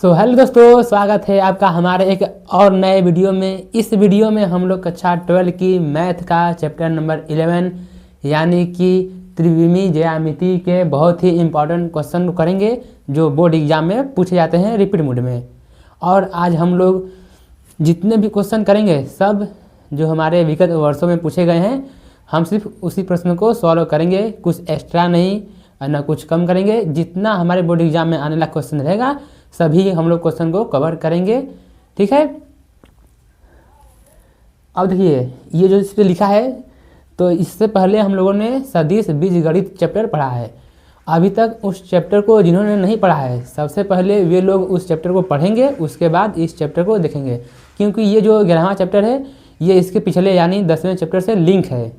Hello दोस्तों, स्वागत है आपका हमारे एक और नए वीडियो में। इस वीडियो में हम लोग कक्षा 12 की मैथ का चैप्टर नंबर 11 यानी कि त्रिविमीय ज्यामिति के बहुत ही इम्पोर्टेंट क्वेश्चन करेंगे जो बोर्ड एग्जाम में पूछे जाते हैं रिपीट मोड में। और आज हम लोग जितने भी क्वेश्चन करेंगे सब जो हमारे विगत वर्षों में पूछे गए हैं, हम सिर्फ उसी प्रश्न को सॉल्व करेंगे, कुछ एक्स्ट्रा नहीं और ना कुछ कम करेंगे। जितना हमारे बोर्ड एग्जाम में आने वाला क्वेश्चन रहेगा सभी हम लोग क्वेश्चन को कवर करेंगे, ठीक है। अब देखिए ये जो इस पर लिखा है, तो इससे पहले हम लोगों ने सदिश बीजगणित चैप्टर पढ़ा है। अभी तक उस चैप्टर को जिन्होंने नहीं पढ़ा है, सबसे पहले वे लोग उस चैप्टर को पढ़ेंगे, उसके बाद इस चैप्टर को देखेंगे, क्योंकि ये जो 11वां चैप्टर है ये इसके पिछले यानी 10वें चैप्टर से लिंक है।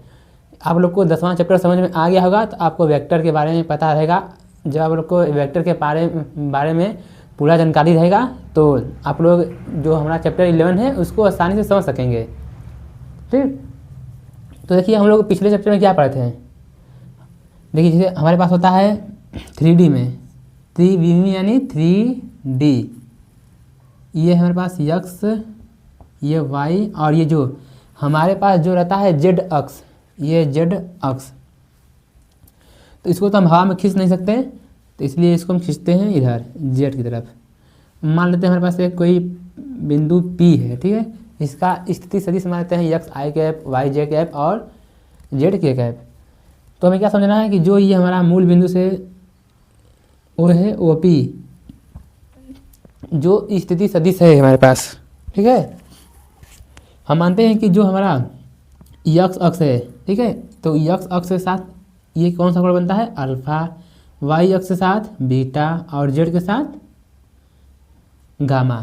आप लोग को 10वां चैप्टर समझ में आ गया होगा तो आपको वेक्टर के बारे में पता रहेगा। जब आप लोग को वेक्टर के बारे में पूरा जानकारी रहेगा तो आप लोग जो हमारा चैप्टर 11 है उसको आसानी से समझ सकेंगे, ठीक। तो देखिए हम लोग पिछले चैप्टर में क्या पढ़े थे। देखिए जैसे हमारे पास होता है 3D में त्रिविमीय यानी 3D, ये हमारे पास x, ये y और ये जो हमारे पास जो रहता है z अक्ष, ये z अक्ष। तो इसको तो हम हवा में खींच नहीं सकते, तो इसलिए इसको हम खींचते हैं इधर z की तरफ। मान लेते हैं हमारे पास एक कोई बिंदु P है, ठीक है। इसका स्थिति सदिश मान लेते हैं x i cap, y j cap और z k कैप। तो हमें क्या समझना है कि जो ये हमारा मूल बिंदु से वो है OP, जो स्थिति सदिश है हमारे पास, ठीक है। हम मानते हैं कि जो हमारा x अक्ष है, ठीक है, तो x अक्ष के साथ ये कौन सा कोण बनता है अल्फा, y अक्ष के साथ बीटा और z के साथ गामा।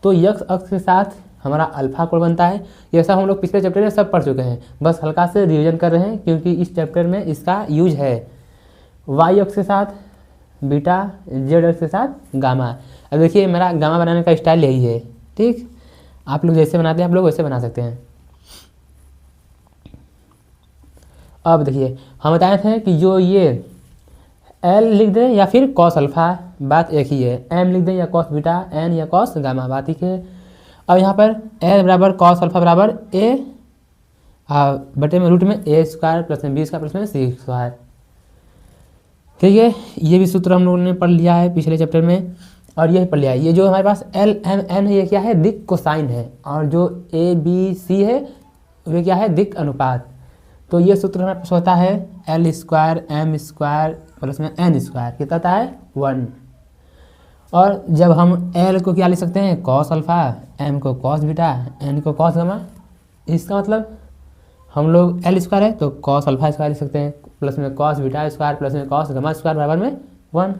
तो x अक्ष के साथ हमारा अल्फा कोण बनता है। ये सब हम लोग पिछले चैप्टर में सब पढ़ चुके हैं, बस हल्का से रिवीजन कर रहे हैं क्योंकि इस चैप्टर में इसका यूज है। y अक्ष के साथ बीटा, z अक्ष के साथ गामा। अब देखिए मेरा गामा बनाने का स्टाइल यही है, ठीक। आप लोग जैसे बनाते हैं आप लोग वैसे बना सकते हैं। अब देखिए हम बताए थे कि जो ये L लिख दें या फिर कॉस अल्फा, बात एक ही है। M लिख दें या कॉस बीटा, N या कॉस गामा, बात ही है। अब यहाँ पर L बराबर कॉस अल्फा बराबर A बटे में रूट में A स्क्वायर प्लस में B स्क्वायर प्लस में C स्क्वायर, ठीक है। ये भी सूत्र हम लोगों ने पढ़ लिया है पिछले चैप्टर में और ये पढ़ लिया है। ये जो हमारे पास L M N है ये क्या है, दिक् कोसाइन है, और जो A B C है वे क्या है, दिक् अनुपात। तो ये सूत्र हमारे पास होता है L square M square plus में N स्क्वायर, कितना होता है 1। और जब हम L को क्या लिख सकते हैं कॉस अल्फा, M को कॉस बीटा, N को कॉस गामा। इसका मतलब हम लोग L स्क्वायर है तो कॉस अल्फा स्क्वायर लिख सकते हैं, प्लस में कॉस बीटा स्क्वायर प्लस में कॉस गामा स्क्वायर बराबर में 1,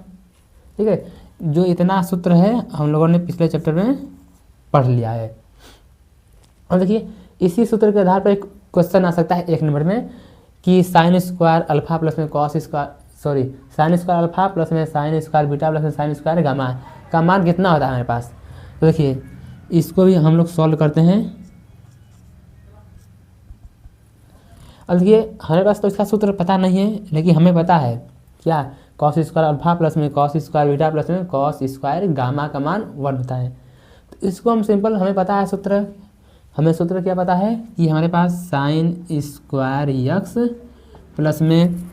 ठीक है। जो इतना सूत्र है हम लोगों ने पिछले चैप्टर में पढ़ लिया है। और देखिए इसी सूत्र के आधार पर एक क्वेश्चन आ सकता है 1 नंबर में कि साइन स्क्वायर अल्फा प्लस में cos square, sorry sine square alpha plus में साइन स्क्वायर बीटा प्लस में साइन स्क्वायर गामा का मान कितना होता है हमारे पास। तो देखिए इसको भी हम लोग सॉल्व करते हैं। अब देखिए हमारे पास तो इसका सूत्र पता नहीं है, लेकिन हमें पता है क्या, कॉस स्क्वायर अल्फा प्लस में कॉस स्क्वायर बीटा प्लस में कॉस स्क्वायर गामा का मान 1 होता है। तो इसको हम सिंपल, हमें पता है सूत्र, हमें सूत्र क्या पता है कि हमारे पास साइन स्क्वायर यक्स प्लस में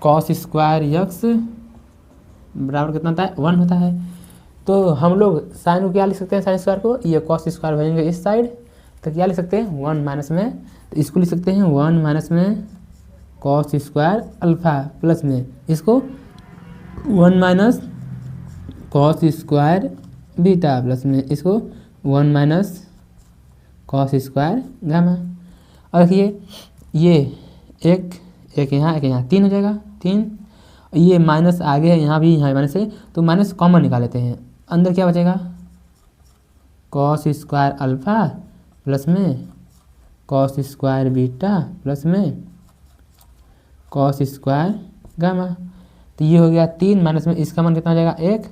कॉस स्क्वायर यक्स बराबर कितना होता है 1 होता है। तो हम लोग साइन को क्या लिख सकते हैं, साइन स्क्वायर को, ये कॉस स्क्वायर भेजेंगे इस साइड तो क्या लिख सकते हैं 1 माइनस में, तो इसको लिख सकते हैं 1 माइनस में कॉस स्क्वायर अल्फा प्लस में इसको 1 minus cos square beta plus में इसको 1 माइनस कॉस स्क्वायर गामा। और देखिए ये एक यहाँ एक यहाँ 3 हो जाएगा, 3। ये माइनस आगे है, यहाँ भी यहाँ माइनस है, तो माइनस कॉमन निकाल लेते हैं। अंदर क्या बचेगा कॉस स्क्वायर अल्फा प्लस में कॉस स्क्वायर बीटा प्लस में कॉस स्क्वायर गामा। तो ये हो गया 3 माइनस में इसका मान कितना हो जाएगा 1,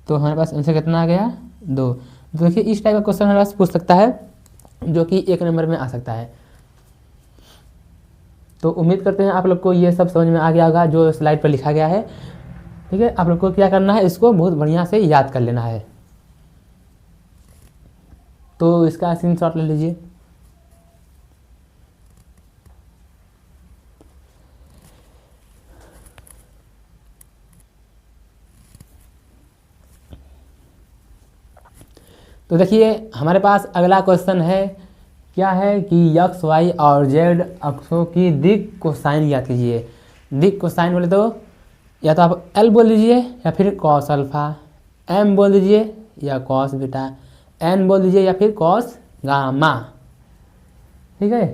तो हमारे पास आंसर कितना आ गया 2। तो देखिए इस टाइप का क्वेश्चन हमारे पास पूछ सकता है जो कि 1 नंबर में आ सकता है। तो उम्मीद करते हैं आप लोग को ये सब समझ में आ गया होगा जो स्लाइड पर लिखा गया है। ठीक है, आप लोग को क्या करना है, इसको बहुत बढ़िया से याद कर लेना है। तो इसका स्क्रीनशॉट ले लीजिए। तो देखिए हमारे पास अगला क्वेश्चन है, क्या है कि यक्स वाई और जेड अक्षों की दिक् कोसाइन याद कीजिए। दिक् कोसाइन बोले तो या तो आप एल बोल लीजिए या फिर कॉस अल्फा, एम बोल दीजिए या कॉस बीटा, एन बोल दीजिए या फिर कॉस गामा। ठीक है,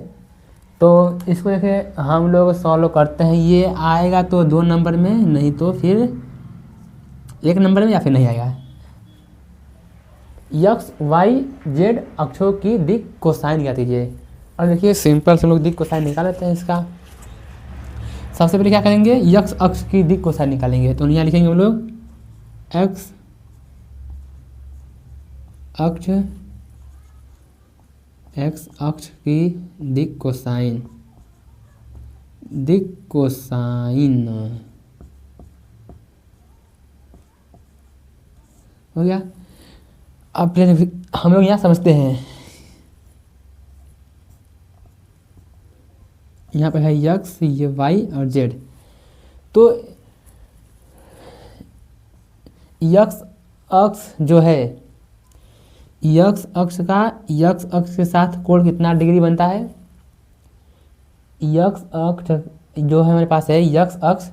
तो इसको देखिए हम लोग सॉल्व करते हैं। ये आएगा तो 2 नंबर में, नहीं तो फिर 1 नंबर में, या फिर नहीं आएगा। यक्स वाई जेड अक्षों की दिक् कोसाइन याद कीजिए। और देखिए सिंपल से लोग दिक् कोसाइन निकाल लेते हैं इसका। सबसे पहले क्या करेंगे, यक्स अक्ष की दिक् कोसाइन निकालेंगे। तो यहाँ लिखेंगे हम लोग एक्स अक्ष, एक्स अक्ष की दिक् कोसाइन, दिक् कोसाइन हो गया। अब हम लोग यहाँ समझते हैं, यहाँ पे है यक्स, ये वाई और जेड। तो यक्स अक्ष जो है, यक्स अक्ष का यक्स अक्ष के साथ कोण कितना डिग्री बनता है। यक्स अक्ष जो है हमारे पास है यक्स अक्ष,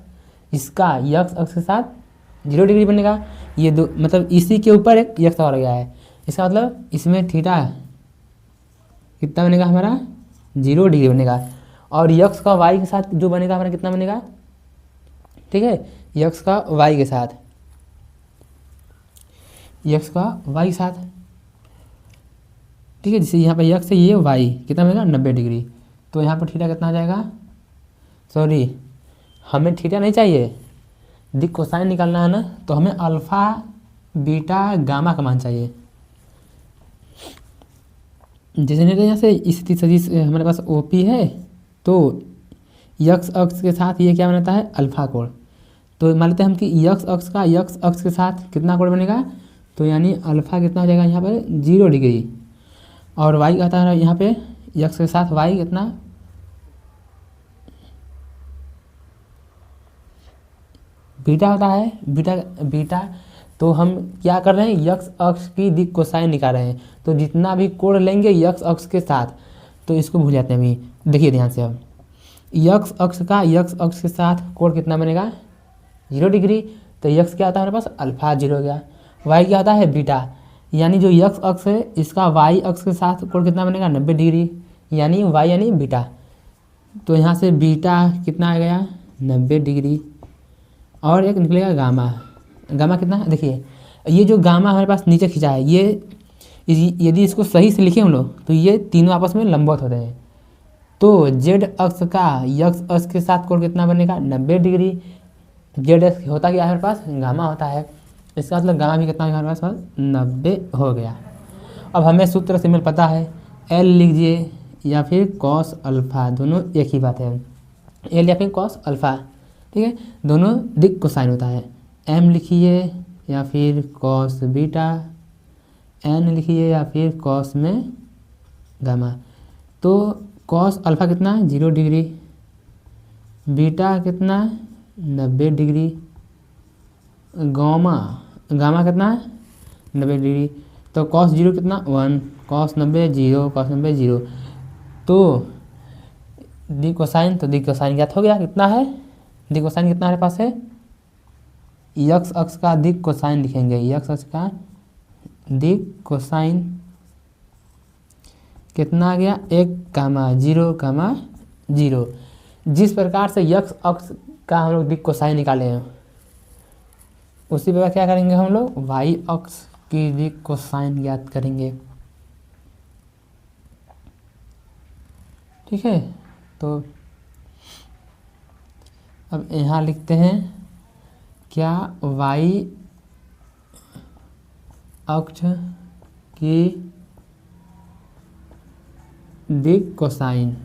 इसका यक्स अक्ष के साथ 0 डिग्री बनेगा। ये दो मतलब इसी के ऊपर एक यक्स और गया है, इसका मतलब इसमें थीटा कितना बनेगा हमारा 0 डिग्री बनेगा। और यक्स का वाई के साथ जो बनेगा हमारा कितना बनेगा, ठीक है, यक्स का वाई के साथ, यक्स का वाई के साथ, ठीक है। जैसे यहाँ पे यक्स है, ये वाई कितना बनेगा 90 डिग्री। तो यहाँ पर थीटा कितना आ जाएगा, सॉरी हमें थीटा नहीं चाहिए, दिक् कोसाइन निकालना है ना, तो हमें अल्फा बीटा गामा का मान चाहिए। जैसे नहीं यहाँ से स्थिति सदिश हमारे पास ओपी है, तो यक्स अक्ष के साथ ये क्या बनाता है अल्फा कोण। तो मान लेते हैं हम कि यक्स अक्ष का यक्स अक्ष के साथ कितना कोण बनेगा, तो यानी अल्फा कितना हो जाएगा यहाँ पर 0 डिग्री। और वाई आता है यहाँ पे यक्स के साथ वाई कितना, बीटा होता है, बीटा बीटा। तो हम क्या कर रहे हैं, यक्स अक्ष की दिक् कोसाइन निकाल रहे हैं। तो जितना भी कोण लेंगे यक्स अक्ष के साथ, तो इसको भूल जाते हैं अभी। देखिए ध्यान से, अब यक्स अक्ष का यक्स अक्ष के साथ कोण कितना बनेगा 0 डिग्री। तो यक्स क्या आता है हमारे पास अल्फा 0 हो गया, वाई क्या आता है बीटा, यानी जो यक्स अक्ष है इसका वाई अक्ष के साथ कोण कितना बनेगा 90 डिग्री, यानी वाई यानी बीटा। तो यहाँ से बीटा कितना आ गया 90 डिग्री। और एक निकलेगा गामा, गामा कितना, देखिए ये जो गामा हमारे पास नीचे खींचा है, ये यदि इसको सही से लिखें हम लोग, तो ये तीनों आपस में लंबवत होते हैं। तो जेड अक्ष का यक्स अक्ष के साथ कोण कितना बनेगा 90 डिग्री। जेड अक्ष होता क्या है हमारे पास, गामा होता है, इसका मतलब गामा भी कितना हमारे पास 90 हो गया। अब हमें सूत्र सिंपल पता है, एल लीजिए या फिर कॉस अल्फा, दोनों एक ही बात है, एल या फिर कॉस अल्फा, ठीक है, दोनों दिक् कोसाइन होता है। एम लिखिए या फिर कॉस बीटा, एन लिखिए या फिर कॉस में गामा। तो कॉस अल्फा कितना 0 डिग्री, बीटा कितना 90 डिग्री, गामा गामा कितना 90 डिग्री। तो कॉस 0 कितना 1, कॉस 90 0, कॉस 90 0। तो दिक् कोसाइन, तो दिक् कोसाइन ज्ञात हो गया, कितना है दिक् कोसाइन कितना हमारे पास है, यक्स अक्ष का दिक् कोसाइन लिखेंगे, यक्स अक्ष का दिक् कोसाइन कितना आ गया 1 कामा 0 जिस प्रकार से यक्स अक्ष का हम लोग दिक् कोसाइन निकाले हैं, उसी प्रकार क्या करेंगे हम लोग वाई अक्ष की दिक् कोसाइन ज्ञात करेंगे। ठीक है, तो अब यहाँ लिखते हैं क्या, वाई अक्ष की दिक् कोसाइन।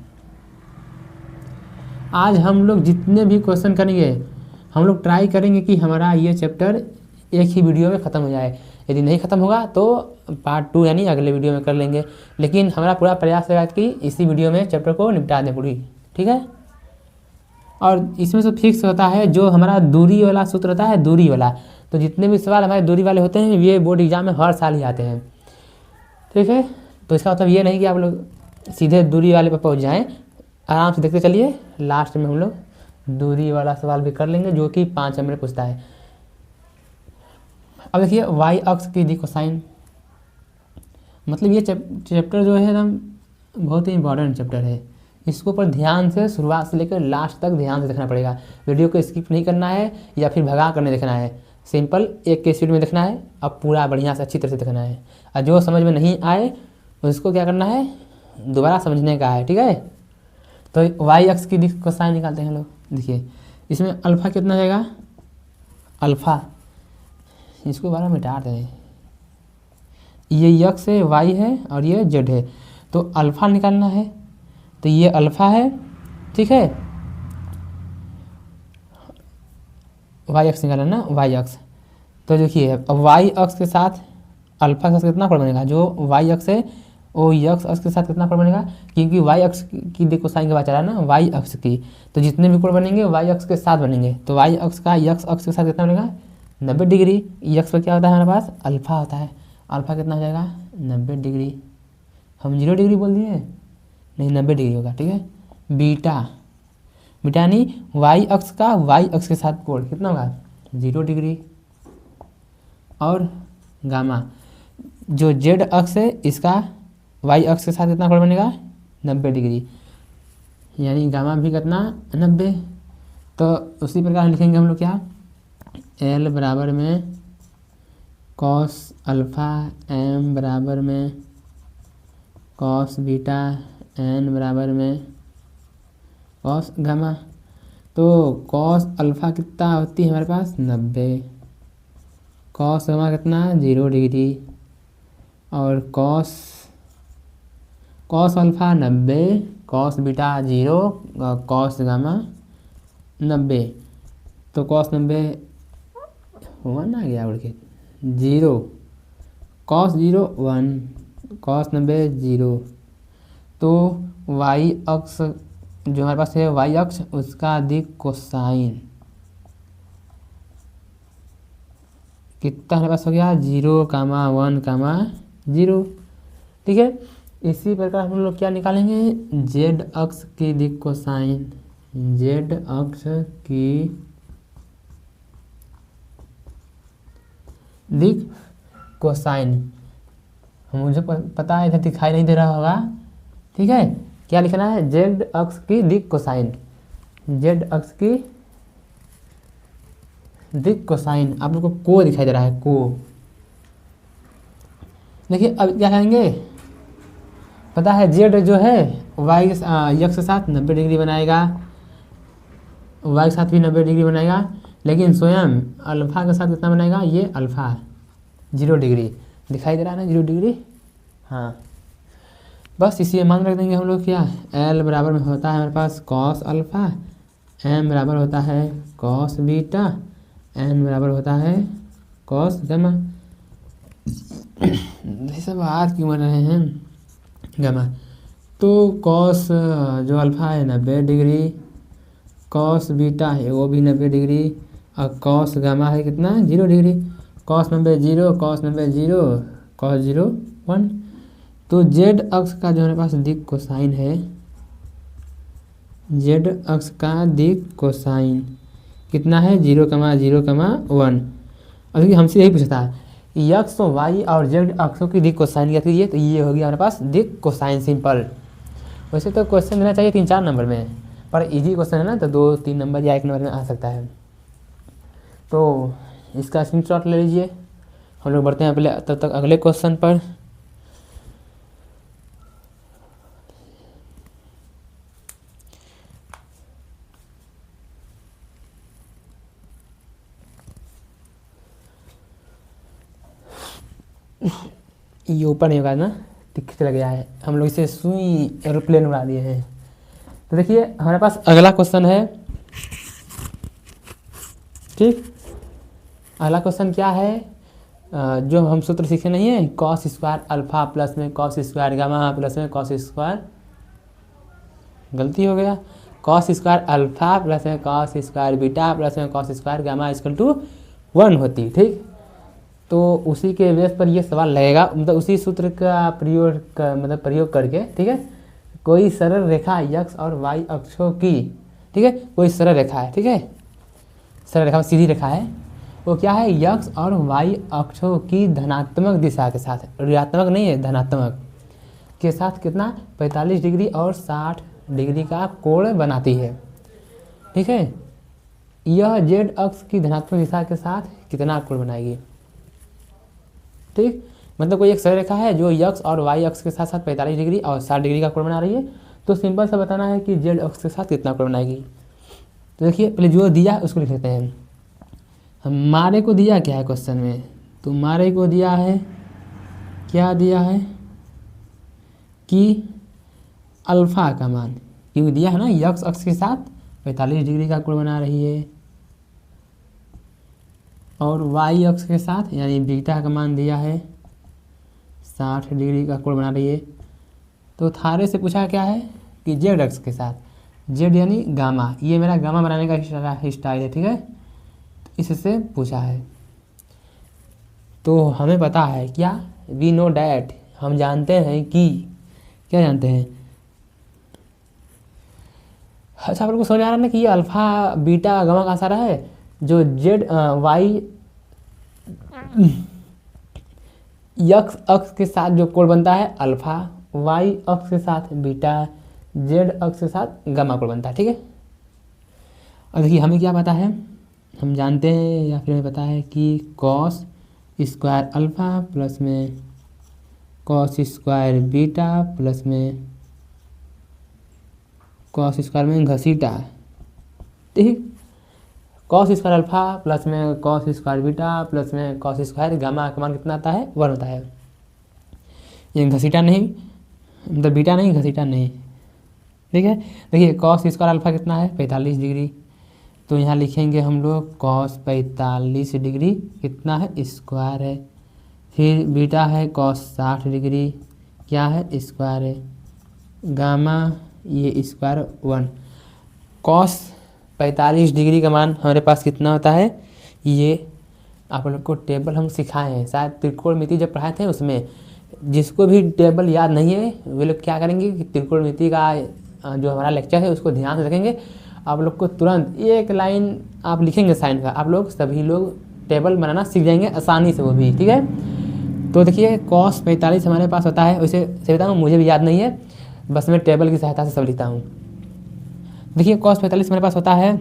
आज हम लोग जितने भी क्वेश्चन करेंगे हम लोग ट्राई करेंगे कि हमारा ये चैप्टर एक ही वीडियो में ख़त्म हो जाए। यदि नहीं ख़त्म होगा तो पार्ट 2 यानी अगले वीडियो में कर लेंगे, लेकिन हमारा पूरा प्रयास रहेगा कि इसी वीडियो में चैप्टर को निपटा दें पूरी, ठीक है। और इसमें से फिक्स होता है जो हमारा दूरी वाला सूत्र होता है, दूरी वाला, तो जितने भी सवाल हमारे दूरी वाले होते हैं ये बोर्ड एग्जाम में हर साल ही आते हैं, ठीक है। तो इसका मतलब ये नहीं कि आप लोग सीधे दूरी वाले पर पहुंच जाएं, आराम से देखते चलिए, लास्ट में हम लोग दूरी वाला सवाल भी कर लेंगे जो कि 5 नंबर पूछता है। अब देखिए वाई अक्ष की दी कोसाइन, मतलब ये चैप्टर जो है एकदम बहुत ही इंपॉर्टेंट चैप्टर है। इसको पर ध्यान से शुरुआत से लेकर लास्ट तक ध्यान से देखना पड़ेगा। वीडियो को स्किप नहीं करना है या फिर भगा करने देखना है, सिंपल एक के स्पीड में देखना है। अब पूरा बढ़िया से अच्छी तरह से देखना है, और जो समझ में नहीं आए उसको क्या करना है, दोबारा समझने का है, ठीक है। तो वाई अक्ष की कोसाइन निकालते हैं लोग। देखिए इसमें अल्फ़ा कितना जाएगा, अल्फ़ा, इसको बारा मिटा दें, ये एक्स है, वाई है और ये जेड है, तो अल्फ़ा निकालना है, तो ये अल्फ़ा है, ठीक है। वाई अक्ष निकालना ना, वाई अक्ष, तो देखिए अब वाई अक्ष के साथ अल्फ़ा के साथ कितना कोण बनेगा, जो वाई अक्ष है वो यक्स अक्ष के साथ कितना कोण बनेगा, क्योंकि वाई अक्ष की देखो साइन के बाद चला ना, वाई अक्ष की, तो जितने भी कोण बनेंगे वाई अक्ष के साथ बनेंगे, तो वाई अक्ष का यक्स अक्ष के साथ कितना बनेगा, 90 डिग्री। यक्स पर क्या होता है हमारे पास, अल्फ़ा होता है, अल्फ़ा कितना हो जाएगा, 90 डिग्री। हम 0 डिग्री बोल दिए, नहीं 90 डिग्री होगा, ठीक है। बीटा, बीटा यानी वाई अक्ष का वाई अक्ष के साथ कोण कितना होगा, 0 डिग्री। और गामा, जो जेड अक्ष है इसका वाई अक्ष के साथ कितना कोण बनेगा, 90 डिग्री, यानी गामा भी कितना, 90। तो उसी प्रकार लिखेंगे हम लोग क्या, एल बराबर में कॉस अल्फ़ा, एम बराबर में कॉस बीटा, एन बराबर में कॉस गामा। तो कॉस अल्फ़ा कितना होती है हमारे पास, 90, कॉस गामा कितना, 0 डिग्री, और cos alpha 90, cos beta 0, cos gamma 90, तो कॉस 90 1 आ गया उड़ के, 0, कॉस 0 1, कॉस 90 0। तो वाई अक्ष जो हमारे पास है, वाई अक्ष, उसका दिक कोसाइन कितना हमारे पास हो गया, 0, 1, 0, ठीक है। इसी प्रकार हम लोग क्या निकालेंगे, जेड अक्ष की दिक कोसाइन, जेड अक्ष की दिक कोसाइन, मुझे पता है इधर दिखाई नहीं दे रहा होगा, ठीक है। क्या लिखना है, जेड अक्ष की दिक कोसाइन, जेड अक्ष की दिक कोसाइन, आप लोग को दिखाई दे रहा है, को। देखिए अब क्या करेंगे, पता है जेड जो है वाई यक्स के साथ 90 डिग्री बनाएगा, वाई के साथ भी 90 डिग्री बनाएगा, लेकिन स्वयं अल्फ़ा के साथ कितना बनाएगा, ये अल्फ़ा 0 डिग्री, दिखाई दे रहा है ना 0 डिग्री, हाँ। बस इसी मान रख देंगे हम लोग क्या, एल बराबर में होता है हमारे पास कॉस अल्फ़ा, एम बराबर होता है कॉस बीटा, एन बराबर होता है कॉस गामा। ये सब आज क्यों बन रहे हैं, गामा। तो कॉस जो अल्फ़ा है 90 डिग्री, कॉस बीटा है वो भी 90 डिग्री, और कॉस गामा है कितना, 0 डिग्री। Cos 90 0, cos 90 0, cos 0 1। तो जेड अक्ष का जो हमारे पास दिक कोसाइन है, जेड अक्ष का दिक कोसाइन कितना है, 0, 0, 1। अभी हमसे यही पूछा था, यक्स वाई और जेड अक्षों की दिक कोसाइन क्या कीजिए, तो ये हो गया हमारे पास दिक कोसाइन, सिंपल। वैसे तो क्वेश्चन देना चाहिए 3-4 नंबर में, पर इजी क्वेश्चन है ना, तो 2-3 नंबर या 1 नंबर में आ सकता है। तो इसका स्क्रीनशॉट ले लीजिए। हम लोग बढ़ते हैं पहले तब तक अगले क्वेश्चन पर। ये ऊपर नहीं होगा ना, दिख चला गया है, हम लोग इसे सुई एरोप्लेन उड़ा दिए हैं। तो देखिए हमारे पास अगला क्वेश्चन है, ठीक। अगला क्वेश्चन क्या है, जो हम सूत्र सीखे नहीं है, कॉस स्क्वायर अल्फा प्लस में कॉस स्क्वायर गामा प्लस में कॉस स्क्वायर, गलती हो गया, कॉस स्क्वायर अल्फा प्लस में कॉस स्क्वायर बीटा प्लस में cos square gamma equal to 1 होती। ठीक, तो उसी के बेस पर ये सवाल लगेगा, मतलब उसी सूत्र का प्रयोग करके, ठीक है, कोई सरल रेखा x और y अक्षों की, ठीक है, कोई सरल रेखा है, ठीक है, सरल रेखा सीधी रेखा है, वो क्या है, x और y अक्षों की धनात्मक दिशा के साथ, ऋणात्मक नहीं है, धनात्मक के साथ कितना 45 डिग्री और 60 डिग्री का कोण बनाती है। ठीक है, यह z अक्ष की धनात्मक दिशा के साथ कितना कोण बनाएगी। ठीक, मतलब कोई एक सरल रेखा है जो x और y अक्ष के साथ साथ 45 डिग्री और 60 डिग्री का कोण बना रही है, तो सिंपल सा बताना है कि z अक्ष के साथ कितना कोण बनाएगी। तो देखिए पहले जो दिया है उसको लिख लेते हैं। हमारे को दिया क्या है क्वेश्चन में, तुम्हारे को दिया है, क्या दिया है कि अल्फा का मान, क्योंकि दिया है ना x अक्ष के साथ 45 डिग्री का कोण बना रही है, और y अक्ष के साथ यानी बीटा का मान दिया है 60 डिग्री का कोण बना रही है। तो थारे से पूछा क्या है कि z अक्ष के साथ, z यानी गामा, ये मेरा गामा बनाने का स्टाइल है, ठीक है, इससे पूछा है। तो हमें पता है क्या, वी नो डैट, हम जानते हैं कि, क्या जानते हैं, अच्छा आप लोग को समझ आ रहा है ना कि ये अल्फा बीटा गामा का सारा है, जो जेड वाई एक्स अक्ष के साथ जो कोण बनता है अल्फा, वाई अक्ष के साथ बीटा, जेड अक्ष के साथ गामा कोण बनता है। ठीक है, और देखिए हमें क्या पता है, हम जानते हैं या फिर हमें पता है कि कॉस स्क्वायर अल्फा प्लस में कॉस स्क्वायर बीटा प्लस में कॉस स्क्वायर में घसीटा, ठीक, कॉस स्क्वायर अल्फा प्लस में कॉस स्क्वायर बीटा प्लस में कॉस स्क्वायर गामा का मान कितना आता है, 1 होता है। ये घसीटा नहीं, मतलब बीटा नहीं, घसीटा नहीं, ठीक है। देखिए कॉस स्क्वायर अल्फा कितना है 45 डिग्री, तो यहाँ लिखेंगे हम लोग कॉस 45 डिग्री कितना है, स्क्वायर है, फिर बीटा है कॉस 60 डिग्री, क्या है, स्क्वायर है, गामा ये स्क्वायर 1। कॉस 45 डिग्री का मान हमारे पास कितना होता है, ये आप लोग को टेबल हम सिखाए हैं, शायद त्रिकोणमिति जब पढ़ाए थे उसमें, जिसको भी टेबल याद नहीं है वे लोग क्या करेंगे कि त्रिकोणमिति का जो हमारा लेक्चर है उसको ध्यान से रखेंगे, आप लोग को तुरंत एक लाइन आप लिखेंगे साइन का, आप लोग सभी लोग टेबल बनाना सीख जाएंगे आसानी से, वो भी, ठीक है। तो देखिए कॉस 45 हमारे पास होता है, वैसे से बताऊँ मुझे भी याद नहीं है, बस मैं टेबल की सहायता से सब लिखता हूँ। देखिए कॉस 45 हमारे पास होता है,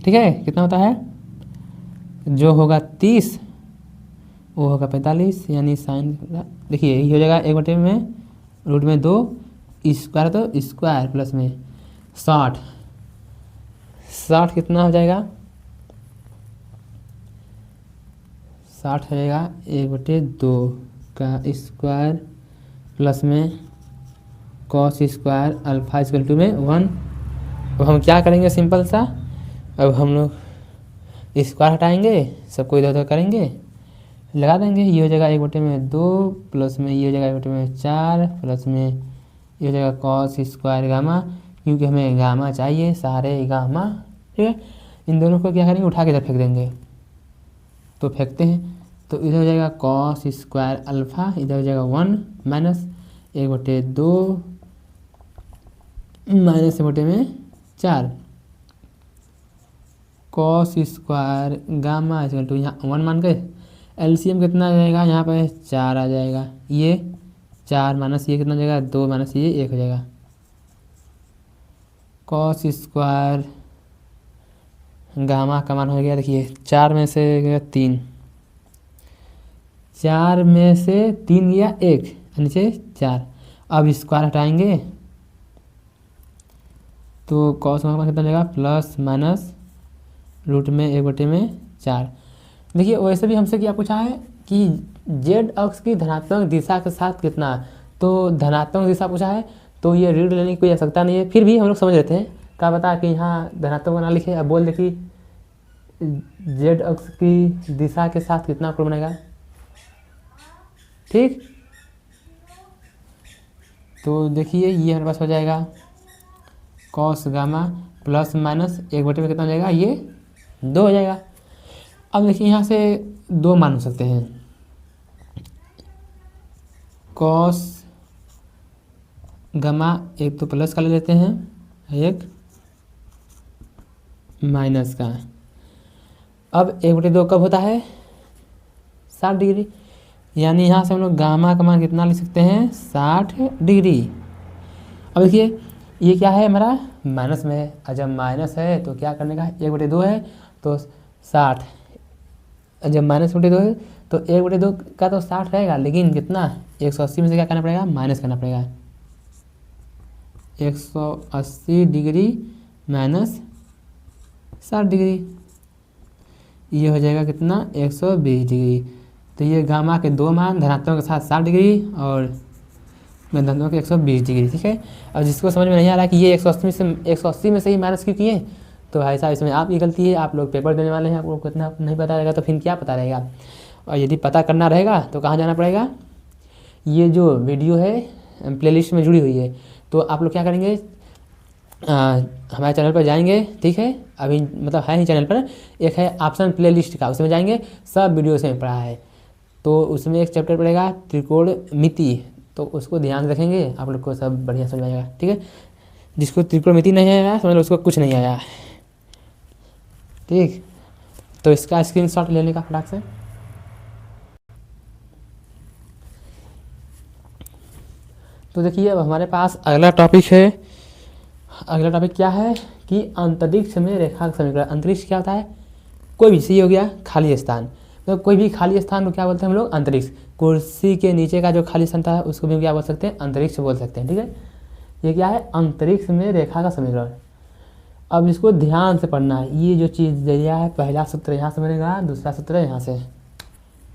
ठीक है, कितना होता है, जो होगा 30 वो होगा 45, यानी साइन, देखिए ये हो जाएगा 1/2 में रूट में 2 स्क्वायर, तो स्क्वायर प्लस में 60 कितना हो जाएगा, 60 हो जाएगा 1/2 का स्क्वायर प्लस में cos square alpha equal to में 1। अब हम क्या करेंगे सिंपल सा, अब हम लोग स्क्वायर हटाएंगे, सबको इधर उधर करेंगे, लगा देंगे, ये हो जाएगा 1/2 प्लस में ये हो जाएगा 1/4 प्लस में ये हो जाएगा कॉस स्क्वायर गामा, क्योंकि हमें गामा चाहिए, सारे गामा, ठीक है। इन दोनों को क्या करेंगे, उठा के इधर फेंक देंगे, तो फेंकते हैं, तो इधर हो जाएगा कॉस स्क्वायर अल्फा, इधर हो जाएगा 1 minus 1/2 minus 1/4 cos square gamma equal to, यहाँ 1 मान गए, एलसीएम कितना आ जाएगा, यहाँ पे 4 आ जाएगा, ये 4 माइनस ये कितना हो जाएगा, 2 माइनस ये 1 हो जाएगा, कॉस स्क्वायर गामा का मान हो गया, देखिए 4 में से 3, 4 में से 3 गया 1, नीचे 4, अब स्क्वायर हटाएंगे तो कॉस का मान कितना हो जाएगा, प्लस माइनस रूट में 1/4। देखिए वैसे भी हमसे क्या पूछा है कि जेड अक्ष की धनात्मक दिशा के साथ कितना, तो धनात्मक दिशा पूछा है, तो ये ऋण लेने की कोई आवश्यकता नहीं है, फिर भी हम लोग समझ लेते हैं, क्या बता कि यहाँ धनात्मक बना लिखे, अब बोल दे कि जेड अक्ष की दिशा के साथ कितना कोण बनेगा, ठीक। तो देखिए ये हमारे पास हो जाएगा कॉस गामा प्लस माइनस 1/में कितना हो जाएगा, ये 2 हो जाएगा। अब देखिए यहाँ से 2 मान हो सकते हैं, कॉस गामा एक तो प्लस का ले लेते हैं, एक माइनस का। अब 1/2 कब होता है, 60 डिग्री, यानी यहाँ से हम लोग गामा का मान कितना ले सकते हैं, 60 डिग्री। अब देखिए ये क्या है, हमारा माइनस में है, और जब माइनस है तो क्या करने का है, 1/2 है तो 60, जब -1/2 है तो 1/2 का तो 60 रहेगा, लेकिन कितना 180 में से क्या करना पड़ेगा, माइनस करना पड़ेगा। 180 डिग्री माइनस 60 डिग्री, ये हो जाएगा कितना 120 डिग्री। तो ये गामा के 2 मान धनात्मक के साथ 60 डिग्री और धनात्मक के 120 डिग्री, ठीक है। अब जिसको समझ में नहीं आ रहा है कि ये 180 में से ही माइनस क्यों किए, तो भाई साहब इसमें आपकी गलती है, आप लोग पेपर देने वाले हैं, आपको कितना नहीं पता रहेगा तो फिर क्या पता रहेगा। और यदि पता करना रहेगा तो कहाँ जाना पड़ेगा, ये जो वीडियो है प्लेलिस्ट में जुड़ी हुई है, तो आप लोग क्या करेंगे, हमारे चैनल पर जाएंगे, ठीक है, अभी मतलब है ही चैनल पर, एक है ऑप्शन प्लेलिस्ट का, उसमें जाएंगे, सब वीडियो से पढ़ा है, तो उसमें एक चैप्टर पड़ेगा त्रिकोणमिति, तो उसको ध्यान से रखेंगे, आप लोग को सब बढ़िया समझ आएगा, ठीक है। जिसको त्रिकोणमिति नहीं आया समझ लो उसको कुछ नहीं आया, ठीक। तो इसका स्क्रीनशॉट लेने का फटाक से। तो देखिए अब हमारे पास अगला टॉपिक है, अगला टॉपिक क्या है कि अंतरिक्ष में रेखा का समीकरण। अंतरिक्ष क्या होता है, कोई भी, सही हो गया खाली स्थान, तो कोई भी खाली स्थान को क्या बोलते हैं हम लोग, अंतरिक्ष। कुर्सी के नीचे का जो खाली स्थान था उसको भी क्या बोल सकते हैं, अंतरिक्ष बोल सकते हैं, ठीक है। ये क्या है, अंतरिक्ष में रेखा का समीकरण। अब इसको ध्यान से पढ़ना है, ये जो चीज़ दिया है, पहला सूत्र यहाँ से बनेगा, दूसरा सूत्र यहाँ से,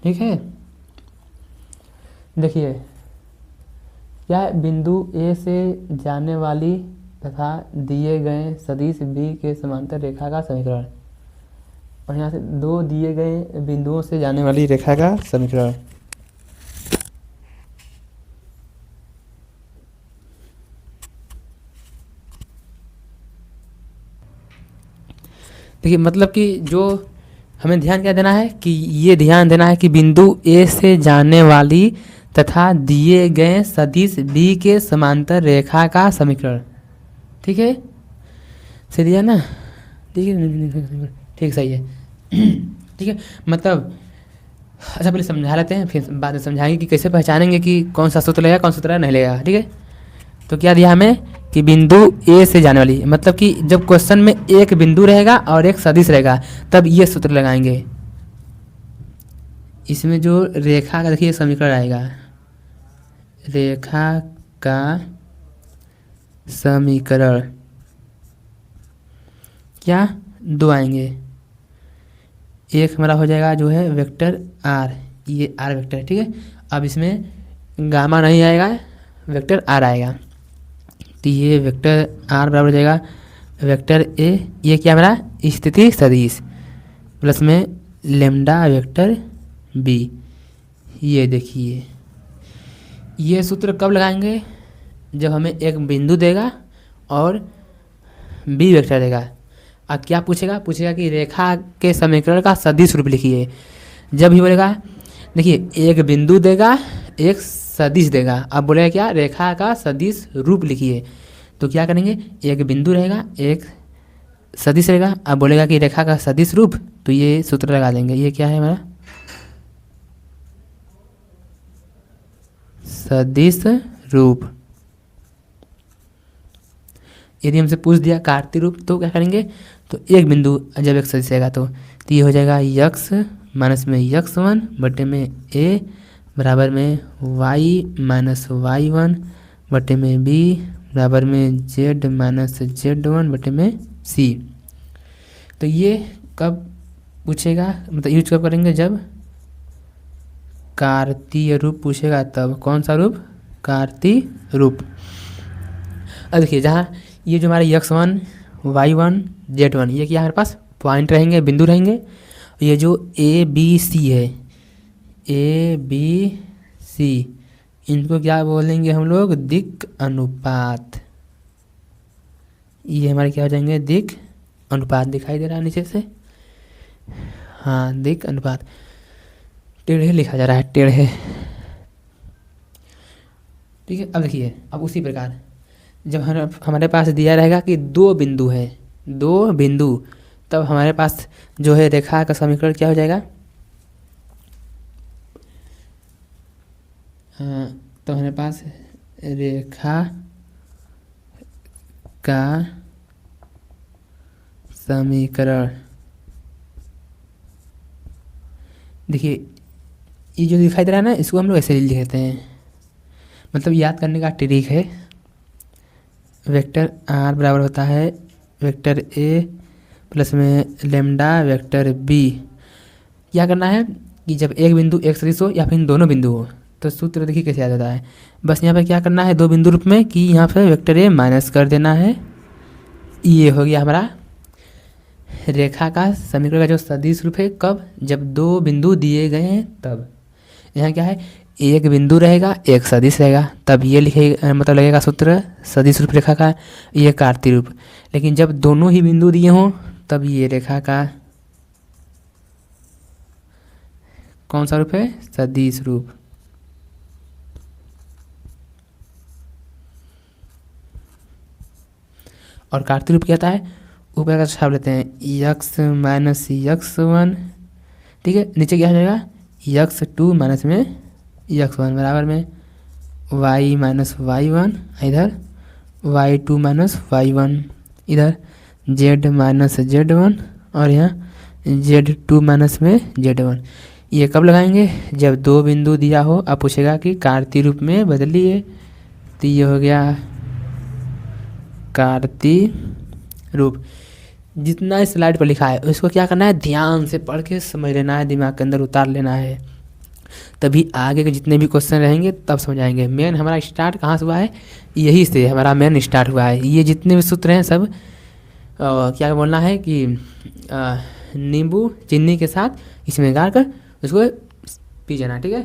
ठीक है। देखिए क्या है, बिंदु ए से जाने वाली तथा दिए गए सदिश बी के समांतर रेखा का समीकरण, और यहाँ से 2 दिए गए बिंदुओं से जाने वाली रेखा का समीकरण। देखिए मतलब कि जो हमें ध्यान क्या देना है कि ये ध्यान देना है कि बिंदु ए से जाने वाली तथा दिए गए सदिश बी के समांतर रेखा का समीकरण, ठीक है, सही दिया ना, ठीक है, ठीक सही है, ठीक है। मतलब अच्छा पहले समझा लेते हैं, फिर बाद में समझाएंगे कि कैसे पहचानेंगे कि कौन सा सूत्र लेगा कौन सूत्र नहीं लेगा, ठीक है। तो क्या दिया हमें कि बिंदु ए से जाने वाली, मतलब कि जब क्वेश्चन में एक बिंदु रहेगा और एक सदिश रहेगा तब ये सूत्र लगाएंगे। इसमें जो रेखा का देखिए समीकरण आएगा, रेखा का समीकरण क्या, 2 आएंगे, एक हमारा हो जाएगा जो है वेक्टर आर, ये आर वेक्टर है, ठीक है। अब इसमें गामा नहीं आएगा, वेक्टर आर आएगा, तो ये वेक्टर आर बराबर हो जाएगा वेक्टर ए, ये क्या हमारा स्थिति सदिश, प्लस में लेम्डा वेक्टर बी। ये देखिए ये सूत्र कब लगाएंगे, जब हमें एक बिंदु देगा और बी वेक्टर देगा। अब क्या पूछेगा, पूछेगा कि रेखा के समीकरण का सदिश रूप लिखिए। जब भी बोलेगा, देखिए एक बिंदु देगा एक सदिश देगा, अब बोलेगा क्या, रेखा का सदिश रूप लिखिए। तो क्या करेंगे, एक बिंदु रहेगा एक सदिश रहेगा, अब बोलेगा कि रेखा का सदिश रूप, तो ये सूत्र लगा देंगे। ये क्या है हमारा सदिश रूप। यदि हमसे पूछ दिया कार्तीय रूप तो क्या करेंगे, तो एक बिंदु जब एक सदिश रहेगा तो ये हो जाएगा यक्स माइनस में x1 बटे में a बराबर में y माइनस y1 बटे में b बराबर में z माइनस z1 बटे में c। तो ये कब पूछेगा, मतलब यूज कब करेंगे, जब कार्तीय रूप पूछेगा तब। कौन सा रूप, कार्तीय रूप। अब देखिए जहाँ ये जो हमारा x1 y1 z1 ये क्या है हमारे पास पॉइंट रहेंगे, बिंदु रहेंगे। ये जो ए बी सी है, ए बी सी, इनको क्या बोलेंगे हम लोग? दिक् अनुपात। ये हमारे क्या हो जाएंगे? दिक् अनुपात। दिखाई दे रहा है नीचे से? हाँ, दिक् अनुपात। टेढ़े लिखा जा रहा है, टेढ़े। ठीक है, अब देखिए, अब उसी प्रकार जब हमारे पास दिया रहेगा कि दो बिंदु है, दो बिंदु, तब हमारे पास जो है रेखा का समीकरण क्या हो जाएगा? तो हमारे पास रेखा का समीकरण, देखिए ये जो दिखाई दे रहा है ना, इसको हम लोग ऐसे लिख लेते हैं। मतलब याद करने का ट्रिक है। वेक्टर आर बराबर होता है वेक्टर ए प्लस में लेमडा वेक्टर बी। क्या करना है कि जब एक बिंदु एक सदिश हो या फिर दोनों बिंदु हो, तो सूत्र देखिए कैसे आ जाता है। बस यहाँ पे क्या करना है, दो बिंदु रूप में, कि यहाँ पे वेक्टर ए माइनस कर देना है। ये हो गया हमारा रेखा का समीकरण का जो सदिश रूप है। कब? जब दो बिंदु दिए गए हैं तब। यहाँ क्या है, एक बिंदु रहेगा, एक सदिश रहेगा, तब ये लिखे मतलब लगेगा सूत्र सदिश रूप रेखा का, ये कार्तीय रूप। लेकिन जब दोनों ही बिंदु दिए हों तब ये रेखा का कौन सा रूप है? सदिश रूप। और कार्तीय रूप क्या होता है? ऊपर का छाप लेते हैं, यक्स माइनस यक्स वन। ठीक है, नीचे क्या हो जाएगा? यक्स टू माइनस में यक्स वन बराबर में वाई माइनस वाई वन, इधर y two minus y one, इधर जेड माइनस जेड वन, और यहाँ जेड टू माइनस में जेड वन। ये कब लगाएंगे? जब दो बिंदु दिया हो। अब पूछेगा कि कार्तीय रूप में बदलिए, तो ये हो गया कार्तीय रूप। जितना इस स्लाइड पर लिखा है उसको क्या करना है? ध्यान से पढ़ के समझ लेना है, दिमाग के अंदर उतार लेना है, तभी आगे के जितने भी क्वेश्चन रहेंगे तब समझ आएंगे। मेन हमारा स्टार्ट कहाँ से हुआ है? यही से हमारा मेन स्टार्ट हुआ है। ये जितने भी सूत्र हैं सब क्या बोलना है कि नींबू चीनी के साथ इसमें गाड़ कर उसको पी जाना। ठीक है,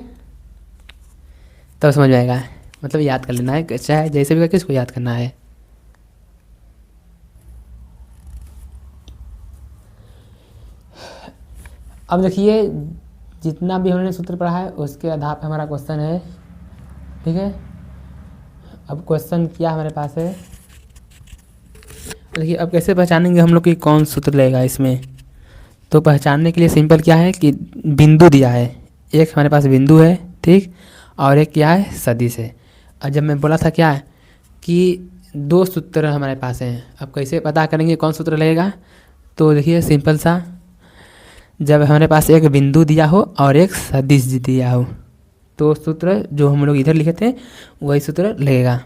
तब समझ में आएगा। मतलब याद कर लेना है, चाहे जैसे भी करके इसको याद करना है। अब देखिए, जितना भी हमने सूत्र पढ़ा है उसके आधार पर हमारा क्वेश्चन है। ठीक है, अब क्वेश्चन क्या हमारे पास है? देखिए, अब कैसे पहचानेंगे हम लोग कि कौन सूत्र लगेगा इसमें? तो पहचानने के लिए सिंपल क्या है कि बिंदु दिया है, एक हमारे पास बिंदु है, ठीक, और एक क्या है? सदिश है। और जब मैं बोला था क्या है कि दो सूत्र हमारे पास हैं, अब कैसे पता करेंगे कौन सूत्र लगेगा? तो देखिए सिंपल सा, जब हमारे पास एक बिंदु दिया हो और एक सदिश दिया हो, तो सूत्र जो हम लोग इधर लिखे थे वही सूत्र लगेगा।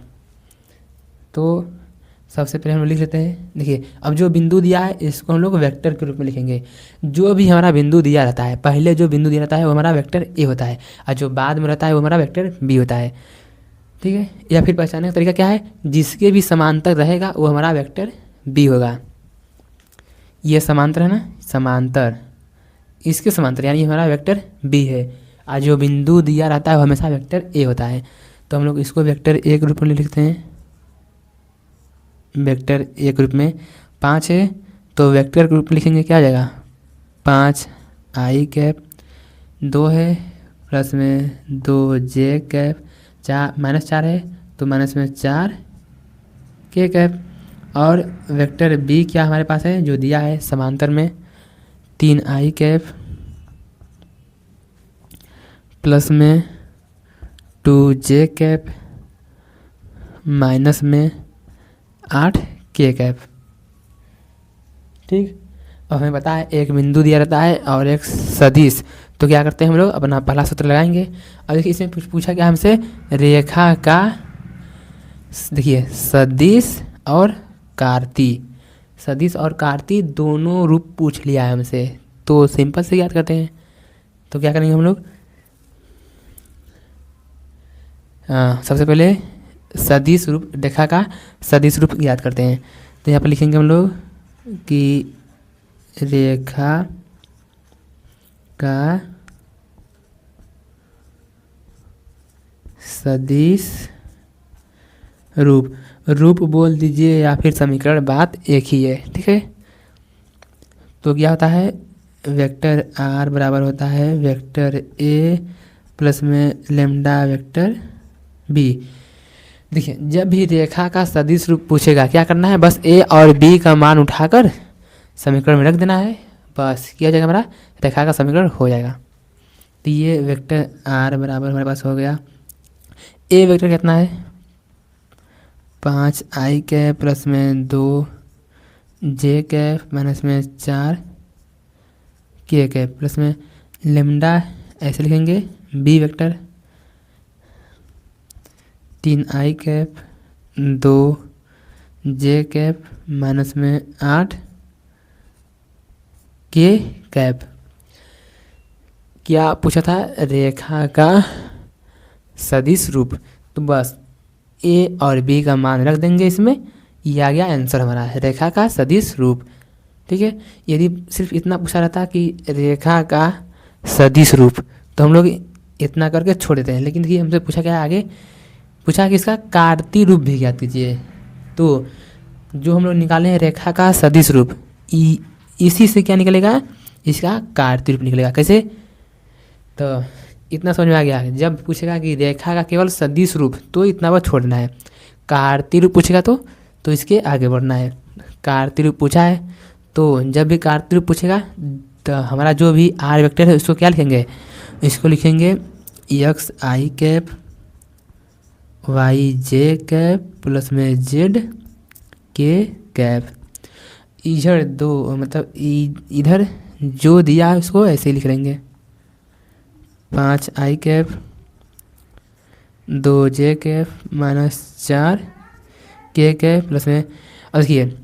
तो सबसे पहले हम लोग लिख लेते हैं। देखिए, अब जो बिंदु दिया है इसको हम लोग वेक्टर के रूप में लिखेंगे। जो भी हमारा बिंदु दिया रहता है, पहले जो बिंदु दिया रहता है वो हमारा वेक्टर ए होता है, और जो बाद में रहता है वो हमारा वेक्टर बी होता है। ठीक है, या फिर पहचानने का तरीका क्या है? जिसके भी समांतर रहेगा वो हमारा वेक्टर बी होगा। ये समांतर है ना, समांतर, इसके समांतर यानी हमारा वेक्टर बी है, और जो बिंदु दिया रहता है वो हमेशा वेक्टर ए होता है। तो हम लोग इसको वेक्टर ए के रूप में लिखते हैं। वेक्टर ए के रूप में 5 है, तो वेक्टर के रूप में लिखेंगे क्या आ जाएगा? 5 आई कैप, 2 है प्लस में 2 जे कैप, 4 -4 है तो माइनस में 4 के कैप, और वेक्टर बी क्या हमारे पास है जो दिया है समांतर में? 3 आई कैप प्लस में 2 जे कैप माइनस में 8 के कैप। ठीक, और हमें पता है एक बिंदु दिया रहता है और एक सदिश, तो क्या करते हैं हम लोग? अपना पहला सूत्र लगाएंगे। और देखिए इसमें पूछा क्या हमसे? रेखा का, देखिए सदिश और कार्तीय, सदिश और कार्तीय दोनों रूप पूछ लिया है हमसे, तो सिंपल से याद करते हैं। तो क्या करेंगे हम लोग? सबसे पहले सदिश रूप, रेखा का सदिश रूप याद करते हैं। तो यहाँ पर लिखेंगे हम लोग कि रेखा का सदिश रूप बोल दीजिए या फिर समीकरण, बात एक ही है, ठीक है। तो क्या होता है, वेक्टर आर बराबर होता है वेक्टर ए प्लस में लेमडा वेक्टर बी। देखिए जब भी रेखा का सदिश रूप पूछेगा क्या करना है, बस ए और बी का मान उठाकर समीकरण में रख देना है, बस किया जाएगा, हमारा रेखा का समीकरण हो जाएगा। तो ये वेक्टर आर बराबर हमारे पास हो गया, ए वेक्टर कितना है 5 आई कैप प्लस में 2 जे कैप माइनस में 4 के कैप प्लस में लेमडा, ऐसे लिखेंगे। बी वेक्टर 3 आई कैप 2 जे कैप माइनस में 8 के कैप। क्या पूछा था, रेखा का सदिश रूप, तो बस ए और बी का मान रख देंगे इसमें, ये आ गया आंसर हमारा, रेखा का सदिश रूप, ठीक है। यदि सिर्फ इतना पूछा रहता कि रेखा का सदिश रूप तो हम लोग इतना करके छोड़ देते हैं, लेकिन देखिए हमसे पूछा क्या आगे, पूछा कि इसका कार्तीय रूप भी ज्ञात कीजिए। तो जो हम लोग निकाले हैं रेखा का सदिश रूप, इसी से क्या निकलेगा, इसका कार्तीय रूप निकलेगा। कैसे, तो इतना समझ में आ गया। जब पूछेगा कि रेखा का केवल सदिश रूप तो इतना बार छोड़ना है, कार्तीय रूप पूछेगा तो इसके आगे बढ़ना है। कार्तीय रूप पूछा है तो जब भी कार्तीय रूप पूछेगा तो हमारा जो भी आर वेक्टर है उसको क्या लिखेंगे, इसको लिखेंगे एक्स आई कैप वाई जे कैप प्लस में जेड के कैप। इधर दो मतलब इधर जो दिया है उसको ऐसे ही लिख लेंगे, 5 आई कैप 2 जे कैप माइनस 4 के कैप प्लस में, और देखिए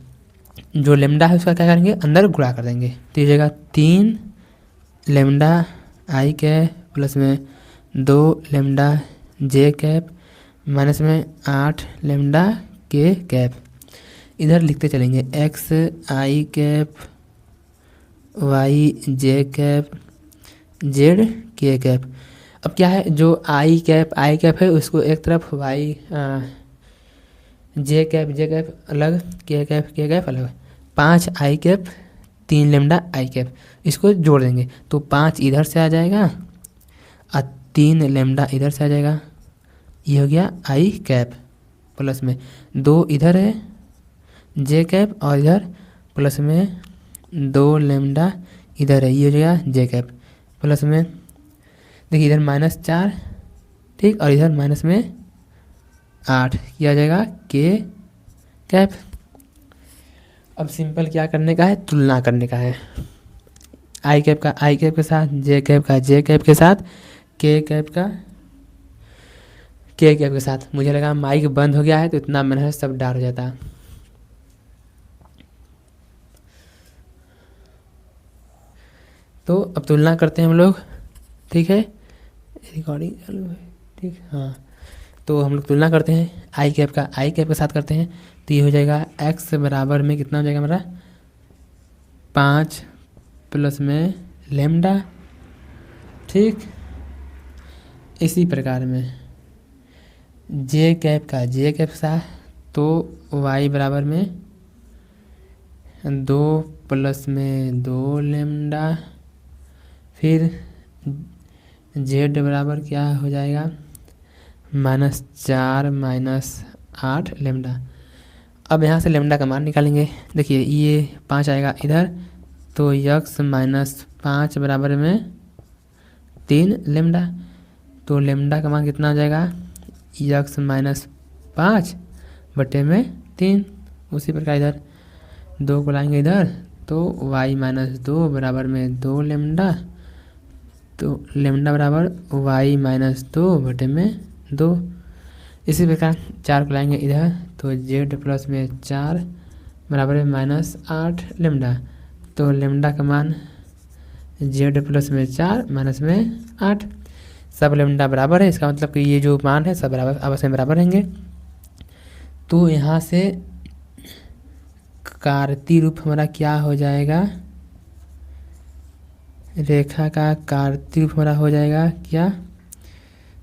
जो लेमडा है उसका क्या करेंगे, अंदर गुणा कर देंगे, तो ये जगह 3 लेमडा आई कैप प्लस में 2 लेमडा जे कैप माइनस में 8 लेमडा के कैप। इधर लिखते चलेंगे एक्स आई कैप वाई जे कैप जेड के कैप। अब क्या है, जो आई कैप है उसको एक तरफ, वाई जे कैप अलग, के कैप अलग, 5 आई कैप 3 लेमडा आई कैप, इसको जोड़ देंगे तो 5 इधर से आ जाएगा और 3 लेमडा इधर से आ जाएगा, ये हो गया आई कैप प्लस में 2 इधर है जे कैप और इधर प्लस में 2 लेमडा इधर है, ये हो जाएगा जे कैप प्लस में, देखिए इधर -4, ठीक, और इधर माइनस में 8, किया जाएगा के कैप। अब सिंपल क्या करने का है, तुलना करने का है, आई कैप का आई कैप के साथ, जे कैप का जे कैप के साथ, के कैप का के कैप के साथ। मुझे लगा माइक बंद हो गया है तो इतना मेहनत सब डार हो जाता। तो अब तुलना करते हैं हम लोग, ठीक है, रिकॉर्डिंग चालू है, ठीक, हाँ। तो हम लोग तुलना करते हैं आई कैप के साथ करते हैं, तो ये हो जाएगा एक्स बराबर में कितना हो जाएगा हमारा 5 प्लस में लेमडा, ठीक। इसी प्रकार में जे कैप के साथ, तो वाई बराबर में 2 प्लस में 2 लेमडा, फिर जेड बराबर क्या हो जाएगा -4 -8 लेमडा। अब यहाँ से लेमडा का मान निकालेंगे, देखिए ये 5 आएगा इधर, तो यक्स -5 बराबर में 3 लेमडा, तो लेमडा का मान कितना हो जाएगा, यक्स -5 बटे में 3। उसी प्रकार इधर 2 को लाएंगे इधर, तो वाई -2 बराबर में 2 लेमडा, तो लेमडा बराबर वाई -2 बटे में 2। इसी प्रकार 4 को लाएंगे इधर, तो जेड प्लस में 4 बराबर में -8 लेमडा, तो लेमडा का मान जेड प्लस में 4 माइनस में 8, सब लेमडा बराबर है, इसका मतलब कि ये जो मान है सब बराबर आपस में बराबर रहेंगे। तो यहाँ से कार्तीय रूप हमारा क्या हो जाएगा, रेखा का कार्तीय हमारा हो जाएगा क्या,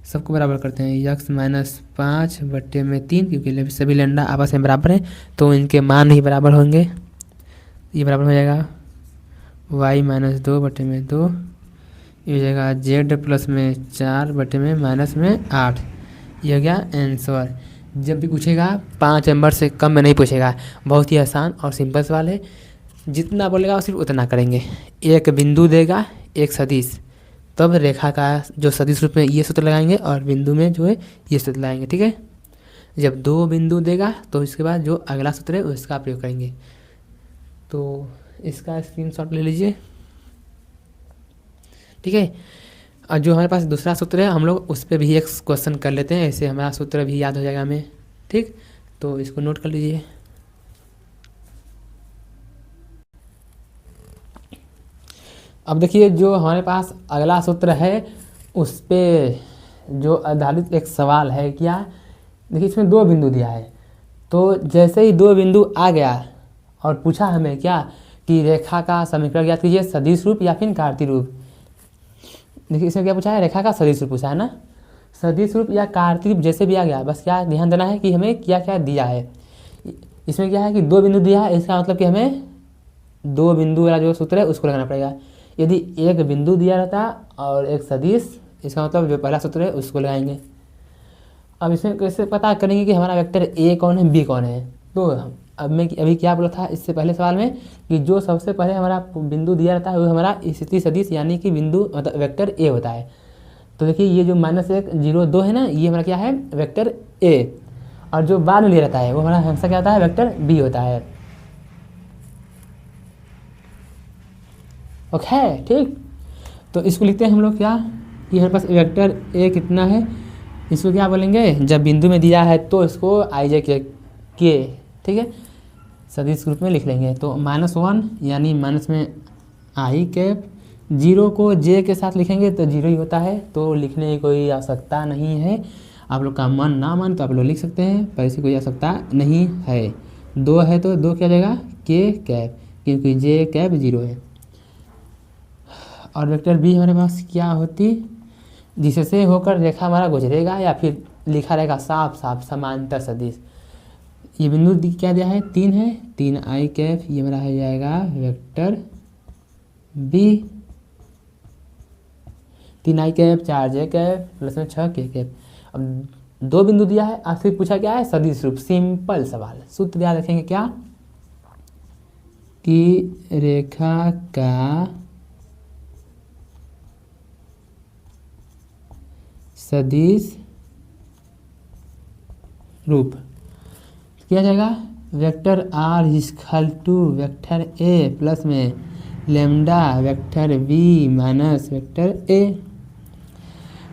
सबको बराबर करते हैं, यक्स माइनस 5/3, क्योंकि सभी लैम्डा आपस में बराबर हैं तो इनके मान ही बराबर होंगे। ये बराबर हो जाएगा y माइनस 2/2, ये हो जाएगा z प्लस में 4/-8। ये हो गया आंसर। जब भी पूछेगा 5 नंबर से कम में नहीं पूछेगा, बहुत ही आसान और सिंपल सवाल है। जितना बोलेगा सिर्फ उतना करेंगे। एक बिंदु देगा, एक सदिश, तब रेखा का जो सदिश रूप में ये सूत्र लगाएंगे और बिंदु में जो है ये सूत्र लगाएंगे, ठीक है। जब 2 बिंदु देगा तो इसके बाद जो अगला सूत्र है उसका प्रयोग करेंगे। तो इसका स्क्रीनशॉट ले लीजिए, ठीक है। और जो हमारे पास दूसरा सूत्र है हम लोग उस पर भी एक क्वेश्चन कर लेते हैं, ऐसे हमारा सूत्र भी याद हो जाएगा हमें, ठीक। तो इसको नोट कर लीजिए। अब देखिए जो हमारे पास अगला सूत्र है उस पर जो आधारित एक सवाल है क्या, देखिए इसमें 2 बिंदु दिया है। तो जैसे ही 2 बिंदु आ गया और पूछा हमें क्या कि रेखा का समीकरण ज्ञात कीजिए, सदिश रूप या फिर कार्तीय रूप। देखिए इसमें क्या पूछा है, रेखा का सदिश रूप पूछा है ना। सदिश रूप या कार्तीय रूप जैसे भी आ गया, बस क्या ध्यान देना है कि हमें क्या क्या दिया है। इसमें क्या है कि 2 बिंदु दिया है, इसका मतलब कि हमें 2 बिंदु वाला जो सूत्र है उसको लगाना पड़ेगा। यदि एक बिंदु दिया रहता और एक सदिश, इसका मतलब जो पहला सूत्र है उसको लगाएंगे। अब इसमें कैसे पता करेंगे कि हमारा वेक्टर ए कौन है, बी कौन है। तो अब मैं अभी क्या बोला था इससे पहले सवाल में कि जो सबसे पहले हमारा बिंदु दिया रहता है वो हमारा स्थिति सदिश यानी कि बिंदु मतलब वेक्टर ए होता है। तो देखिए ये जो -1 0 2 है ना, ये हमारा क्या है, वेक्टर ए। और जो बाद में दिया रहता है वो हमारा हमेशा क्या होता है, वेक्टर बी होता है। ओके, ठीक। तो इसको लिखते हैं हम लोग क्या कि हमारे पास वेक्टर ए कितना है, इसको क्या बोलेंगे, जब बिंदु में दिया है तो इसको आई जे के, ठीक है, सदिश रूप में लिख लेंगे। तो -1 यानी माइनस में आई कैप, 0 को जे के साथ लिखेंगे तो 0 ही होता है, तो लिखने की कोई आवश्यकता नहीं है। आप लोग का मन ना मन तो आप लोग लिख सकते हैं, पर ऐसी कोई आवश्यकता नहीं है। 2 है तो 2 क्या जाएगा, के कैप, क्योंकि जे कैप 0 है। और वेक्टर बी हमारे पास क्या होती, जिससे होकर रेखा हमारा गुजरेगा या फिर लिखा रहेगा साफ साफ समांतर सदिश। ये बिंदु क्या दिया है, 3 है, 3 आई कैप, ये मेरा हो जाएगा वेक्टर बी। 3 आई कैप 4 जे कैप प्लस में 6 के कैप। अब 2 बिंदु दिया है और फिर पूछा क्या है, सदिश रूप। सिंपल सवाल, सूत्र याद रखेंगे क्या कि रेखा का सदिश रूप क्या जाएगा, vector R equal to vector A plus में lambda vector B minus vector A.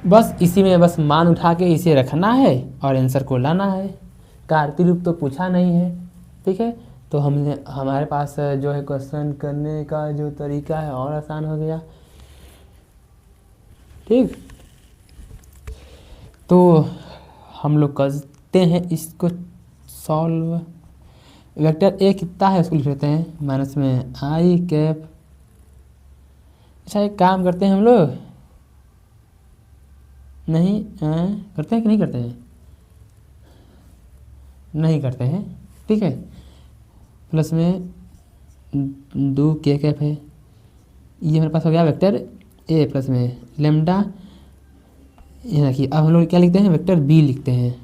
बस इसी में बस मान उठा के इसे रखना है और आंसर को लाना है। कार्तीय रूप तो पूछा नहीं है, ठीक है। तो हमने हमारे पास जो है क्वेश्चन करने का जो तरीका है और आसान हो गया, ठीक। तो हम लोग करते हैं इसको सॉल्व। वेक्टर ए कितना है उसको लिख लेते हैं, माइनस में आई कैप। अच्छा एक काम करते हैं हम लोग, नहीं करते हैं कि नहीं करते हैं, नहीं करते हैं, ठीक है। प्लस में 2 के कैप है, ये हमारे पास हो गया वेक्टर ए प्लस में लेमडा। ये देखिए अब हम लोग क्या लिखते हैं, वेक्टर बी लिखते हैं।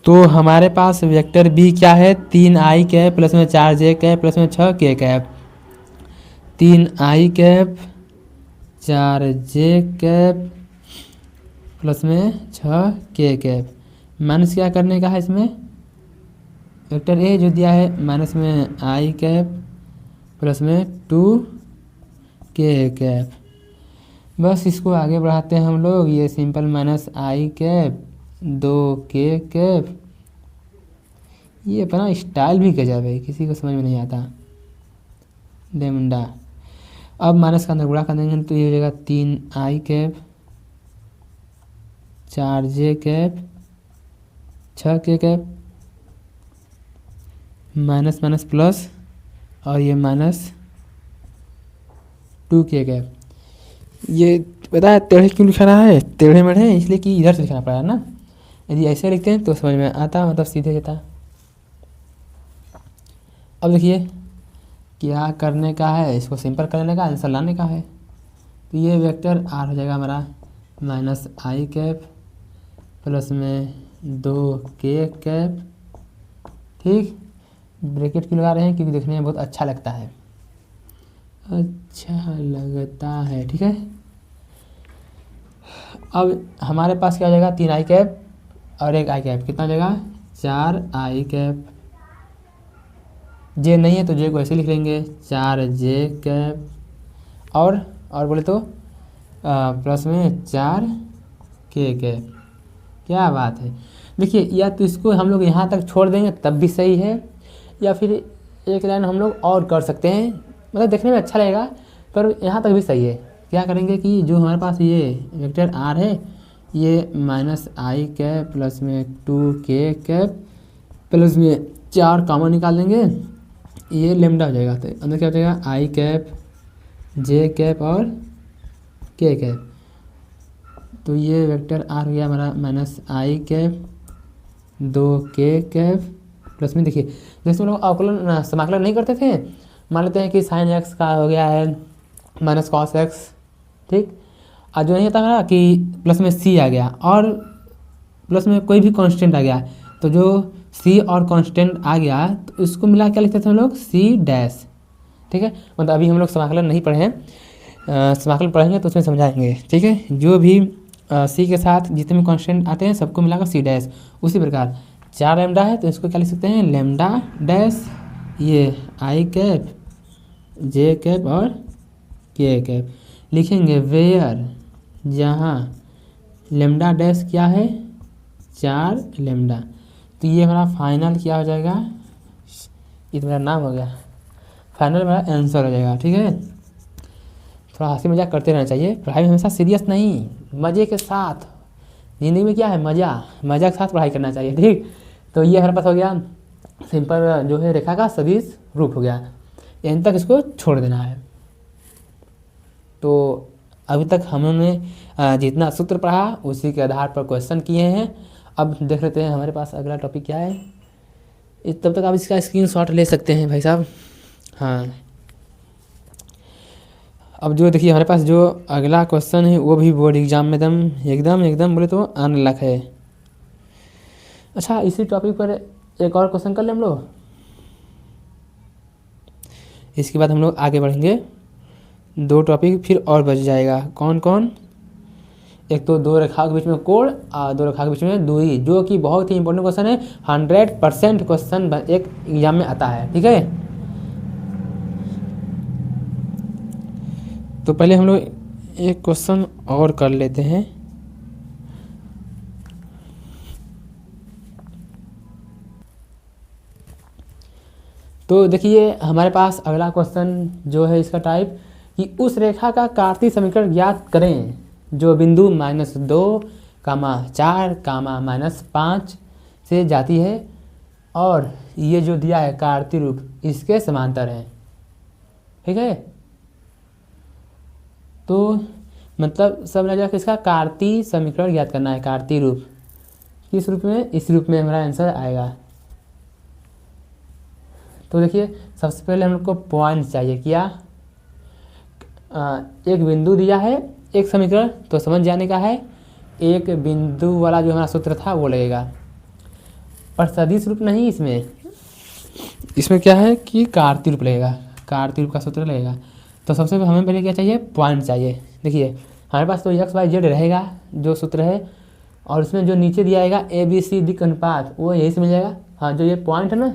तो हमारे पास वेक्टर बी क्या है, 3 आई कैप प्लस में 4 जे कैप प्लस में 6 के कैप। 3 आई कैप 4 जे कैप प्लस में 6 के कैप। माइनस क्या करने का है इसमें, वेक्टर ए जो दिया है माइनस में आई कैप प्लस में 2 के कैप। बस इसको आगे बढ़ाते हैं हम लोग, ये सिंपल माइनस आई कैप 2 के कैप। ये अपना स्टाइल भी गजब है, किसी को समझ में नहीं आता, लेमडा। अब माइनस का अंदर गुणा कर देंगे तो ये हो जाएगा 3 आई कैप 4 जे कैप 6 के कैप, माइनस माइनस प्लस, और ये माइनस 2k कैप। ये पता है टेढ़े क्यों लिखा रहा है, टेढ़े मेढ़े इसलिए कि इधर से लिखना पड़ा है ना। यदि ऐसे लिखते हैं तो समझ में आता, मतलब सीधे जाता। अब देखिए क्या करने का है, इसको सिंपल करने का, आंसर लाने का है। तो ये वेक्टर आर हो जाएगा हमारा -i कैप प्लस में 2k कैप। ठीक, ब्रैकेट क्यों लगा रहे हैं, क्योंकि देखने में बहुत अच्छा लगता है, अच्छा लगता है। ठीक है, अब हमारे पास क्या हो जाएगा, 3i कैप और 1i कैप, कितना हो जाएगा 4i कैप। जे नहीं है तो जे को ऐसे लिख लेंगे 4j कैप और बोले तो प्लस में 4k कैप। क्या बात है। देखिए या तो इसको हम लोग यहाँ तक छोड़ देंगे तब भी सही है, या फिर एक लाइन हम लोग और कर सकते हैं, मतलब देखने में अच्छा लगेगा, पर यहाँ तक भी सही है। क्या करेंगे कि जो हमारे पास ये वेक्टर आर है, ये -i कैप प्लस में 2k कैप प्लस में 4 कॉमन निकाल देंगे, ये लेमडा हो जाएगा। तो अंदर क्या हो जाएगा i कैप, j कैप और k कैप। तो ये वेक्टर आर हो गया हमारा -i cap 2k cap plus में, देखिए जैसे हम लोग अवकलन समाकलन नहीं करते थे, मान लेते हैं कि साइन एक्स का हो गया है -cos x, ठीक। और जो नहीं होता हमारा कि प्लस में c आ गया और प्लस में कोई भी कांस्टेंट आ गया, तो जो c और कांस्टेंट आ गया तो इसको मिला क्या लिखते थे हम लोग c'। ठीक है, मतलब अभी हम लोग समाकलन नहीं पढ़े हैं, समाकलन पढ़ेंगे तो उसमें समझाएंगे। ठीक है, जो भी c के साथ जितने भी कांस्टेंट आते हैं सबको मिलाकर c'। उसी प्रकार 4 लेमडा है तो इसको क्या लिख सकते हैं लेमडा डैश, ये i कैप, j कैप और k कैप लिखेंगे वेयर, जहाँ लेमडा डैश क्या है 4 लेमडा। तो ये हमारा फाइनल क्या हो जाएगा, ये तो मेरा नाम हो गया, फाइनल मेरा आंसर हो जाएगा। ठीक है, थोड़ा हंसी मजाक करते रहना चाहिए, पढ़ाई में हमेशा सीरियस नहीं, मज़े के साथ। ज़िंदगी में क्या है, मज़ा के साथ पढ़ाई करना चाहिए। ठीक, तो ये हमारे पास हो गया सिंपल जो है रेखा का सदिश रूप हो गया, यहाँ तक इसको छोड़ देना है। तो अभी तक हमने जितना सूत्र पढ़ा उसी के आधार पर क्वेश्चन किए हैं। अब देख लेते हैं हमारे पास अगला टॉपिक क्या है, तब तक आप इसका स्क्रीनशॉट ले सकते हैं भाई साहब। हाँ, अब जो देखिए हमारे पास जो अगला क्वेश्चन है वो भी बोर्ड एग्जाम में एकदम बोले तो अनलक है। अच्छा, इसी टॉपिक पर एक और क्वेश्चन कर ले हम लोग, इसके बाद हम लोग आगे बढ़ेंगे। 2 टॉपिक फिर और बच जाएगा, कौन कौन, एक तो 2 रेखाओं के बीच में कोण और 2 रेखाओं के बीच में दूरी, जो कि बहुत ही इंपॉर्टेंट क्वेश्चन है, 100% क्वेश्चन एक एग्जाम में आता है। ठीक है, तो पहले हम लोग एक क्वेश्चन और कर लेते हैं। तो देखिए हमारे पास अगला क्वेश्चन जो है इसका टाइप कि उस रेखा का कार्तीय समीकरण ज्ञात करें जो बिंदु -2, -4, -5 से जाती है और ये जो दिया है कार्तीय रूप इसके समांतर है। ठीक है, तो मतलब सब लगा कि इसका कार्तीय समीकरण ज्ञात करना है, कार्तीय रूप किस रूप में, इस रूप में हमारा आंसर आएगा। तो देखिए सबसे पहले हम लोग को पॉइंट चाहिए, क्या एक बिंदु दिया है, एक समीकरण, तो समझ जाने का है एक बिंदु वाला जो हमारा सूत्र था वो लगेगा, पर सदिश रूप नहीं, इसमें क्या है कि कार्तीय रूप लगेगा, कार्तीय रूप का सूत्र लगेगा। तो सबसे हमें पहले क्या चाहिए, पॉइंट चाहिए। देखिए हमारे पास तो x, y, z रहेगा जो सूत्र है, और उसमें जो नीचे दिया जाएगा ABC दिक् अनुपात वो यही से मिल जाएगा। हाँ, जो ये पॉइंट है ना,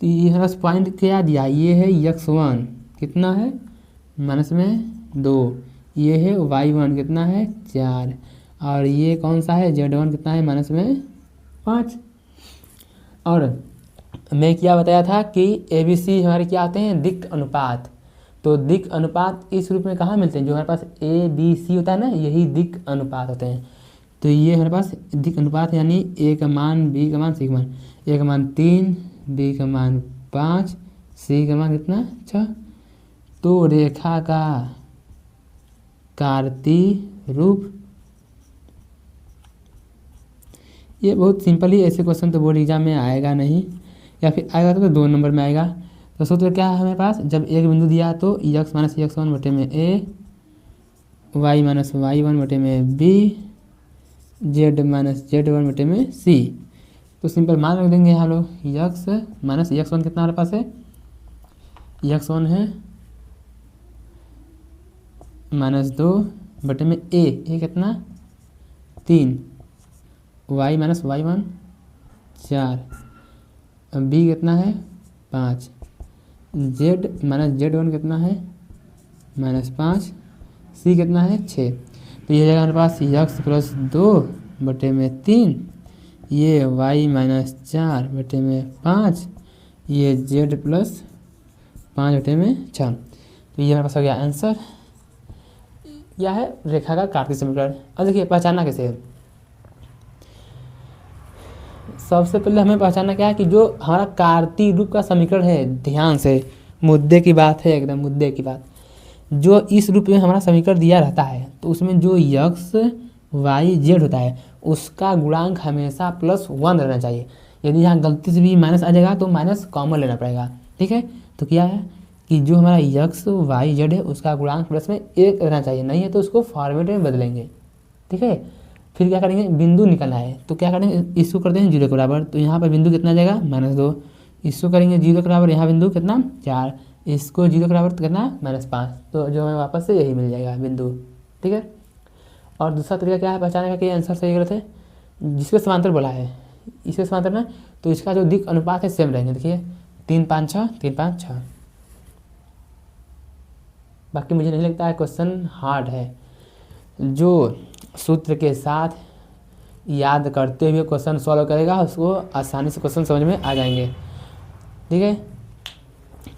तो ये हमारे पास पॉइंट क्या दिया, ये है x1 कितना है -2, ये है y1 कितना है 4, और ये कौन सा है z1 कितना है -5। और मैं क्या बताया था कि ABC हमारे क्या होते हैं, दिक् अनुपात। तो दिक् अनुपात इस रूप में कहाँ मिलते हैं, जो हमारे पास ABC होता है ना, यही दिक् अनुपात होते हैं। तो ये हमारे पास दिक् अनुपात यानी A का मान B का मान C का मान, A का मान 3, B का मान 5, C का मान कितना 6। तो रेखा का कार्तीय रूप, ये बहुत सिंपल ही, ऐसे क्वेश्चन तो बोर्ड एग्जाम में आएगा नहीं, या फिर आएगा तो 2 नंबर में आएगा। तो सूत्र क्या है हमारे पास, जब एक बिंदु दिया तो x माइनस x1 बटे में a, y माइनस y1 बटे में b, z माइनस z1 बटे में c। तो सिंपल मान रख देंगे हम लोग, x माइनस x1 कितना हमारे पास है, x1 है -2 बटे में a कितना 3, y माइनस y1 4, b कितना है 5, z माइनस z1 कितना है -5, c कितना है 6। तो ये जाएगा हमारे पास x प्लस 2 बटे में 3, ये y माइनस 4 बटे में 5, ये z प्लस 5 बटे में 6। तो ये हमारे पास हो गया आंसर। यह है रेखा का कार्तीय समीकरण। अब देखिए पहचानना कैसे है। सबसे पहले हमें पहचानना क्या है कि जो हमारा कार्तीय रूप का समीकरण है, ध्यान से मुद्दे की बात है, एकदम मुद्दे की बात, जो इस रूप में हमारा समीकरण दिया रहता है तो उसमें जो x y z होता है उसका गुणांक हमेशा +1 रहना चाहिए। यदि यहाँ गलती से भी माइनस आ जाएगा तो माइनस कॉमन लेना पड़ेगा, ठीक है। तो क्या है कि जो हमारा x y z है उसका गुणांक प्लस में 1 रहना चाहिए, नहीं है तो उसको फॉर्मेट में बदलेंगे, ठीक है। फिर क्या करेंगे, बिंदु निकलना है तो क्या करेंगे, इसको करते हैं 0 के बराबर, तो यहाँ पर बिंदु कितना जाएगा -2, इसको करेंगे 0 के बराबर, यहाँ बिंदु कितना 4, इसको 0 के बराबर तो कितना -5, तो जो हमें वापस से यही मिल जाएगा बिंदु, ठीक है। और दूसरा तरीका क्या है पहचाने का कि आंसर सही गलत है, जिसके समांतर बोला है इसके समांतर ना, तो इसका जो दिक् अनुपात है सेम रहेंगे। देखिए 3 5 6 3 5 6। बाकी मुझे नहीं लगता है क्वेश्चन हार्ड है, जो सूत्र के साथ याद करते हुए क्वेश्चन सॉल्व करेगा उसको आसानी से क्वेश्चन समझ में आ जाएंगे, ठीक है।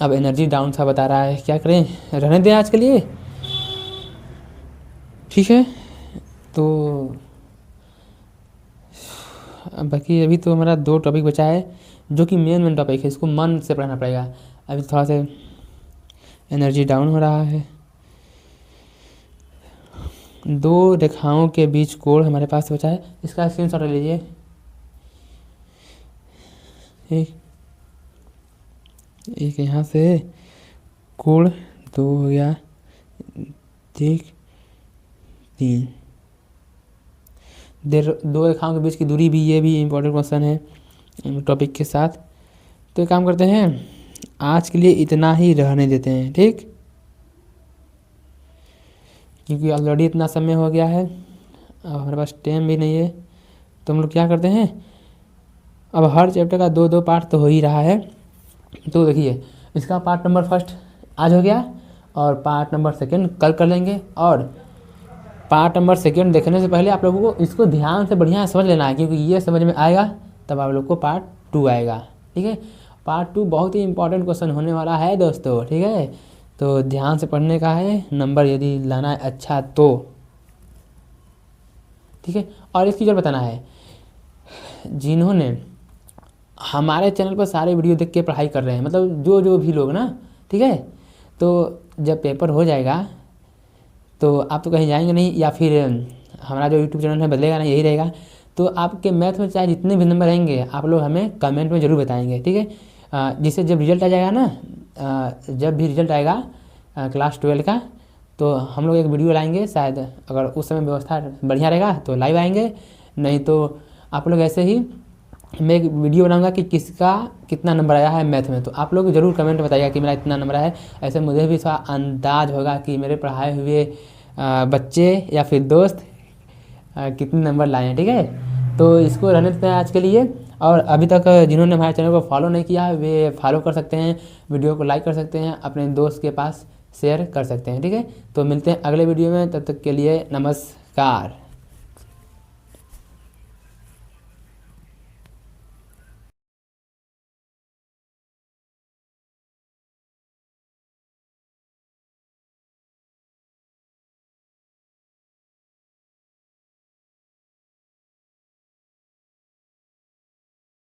अब एनर्जी डाउन सा बता रहा है, क्या करें, रहने दें आज के लिए, ठीक है। तो बाकी अभी तो हमारा 2 टॉपिक बचा है जो कि मेन टॉपिक है, इसको मन से पढ़ना पड़ेगा। अभी थोड़ा सा एनर्जी डाउन हो रहा है। 2 रेखाओं के बीच कोण हमारे पास बचा है, इसका स्क्रीनशॉट ले लीजिए, एक यहाँ से कोण 2 हो गया, ठीक 3, 2 रेखाओं के बीच की दूरी भी, ये भी इम्पोर्टेंट क्वेश्चन है टॉपिक के साथ। तो एक काम करते हैं, आज के लिए इतना ही रहने देते हैं, ठीक, क्योंकि ऑलरेडी इतना समय हो गया है, अब हमारे पास टाइम भी नहीं है। तो हम लोग क्या करते हैं, अब हर चैप्टर का 2-2 पार्ट तो हो ही रहा है। तो देखिए इसका पार्ट नंबर 1 आज हो गया और पार्ट नंबर 2 कल कर लेंगे। और पार्ट नंबर 2 देखने से पहले आप लोगों को इसको ध्यान से बढ़िया समझ लेना है, क्योंकि ये समझ में आएगा तब आप लोग को पार्ट 2 आएगा, ठीक है। पार्ट 2 बहुत ही इंपॉर्टेंट क्वेश्चन होने वाला है दोस्तों, ठीक है। तो ध्यान से पढ़ने का है, नंबर यदि लाना है अच्छा तो, ठीक है। और एक चीज़ और बताना है, जिन्होंने हमारे चैनल पर सारे वीडियो देख के पढ़ाई कर रहे हैं, मतलब जो भी लोग ना, ठीक है, तो जब पेपर हो जाएगा तो आप तो कहीं जाएंगे नहीं, या फिर हमारा जो यूट्यूब चैनल है बदलेगा नहीं, यही रहेगा। तो आपके मैथ में चाहे जितने भी नंबर रहेंगे आप लोग हमें कमेंट में ज़रूर बताएंगे, ठीक है। जिससे जब रिजल्ट आ जाएगा ना, जब भी रिजल्ट आएगा क्लास 12 का, तो हम लोग एक वीडियो लाएंगे, शायद अगर उस समय व्यवस्था बढ़िया रहेगा तो लाइव आएंगे, नहीं तो आप लोग ऐसे ही, मैं एक वीडियो बनाऊंगा कि किसका कितना नंबर आया है मैथ में, तो आप लोग ज़रूर कमेंट बताइएगा कि मेरा इतना नंबर है। ऐसे मुझे भी थोड़ा अंदाज होगा कि मेरे पढ़ाए हुए बच्चे या फिर दोस्त कितने नंबर लाए हैं, ठीक है। तो इसको रहने देते हैं आज के लिए। और अभी तक जिन्होंने हमारे चैनल को फॉलो नहीं किया है वे फॉलो कर सकते हैं, वीडियो को लाइक कर सकते हैं, अपने दोस्त के पास शेयर कर सकते हैं, ठीक है। तो मिलते हैं अगले वीडियो में, तब तक के लिए नमस्कार।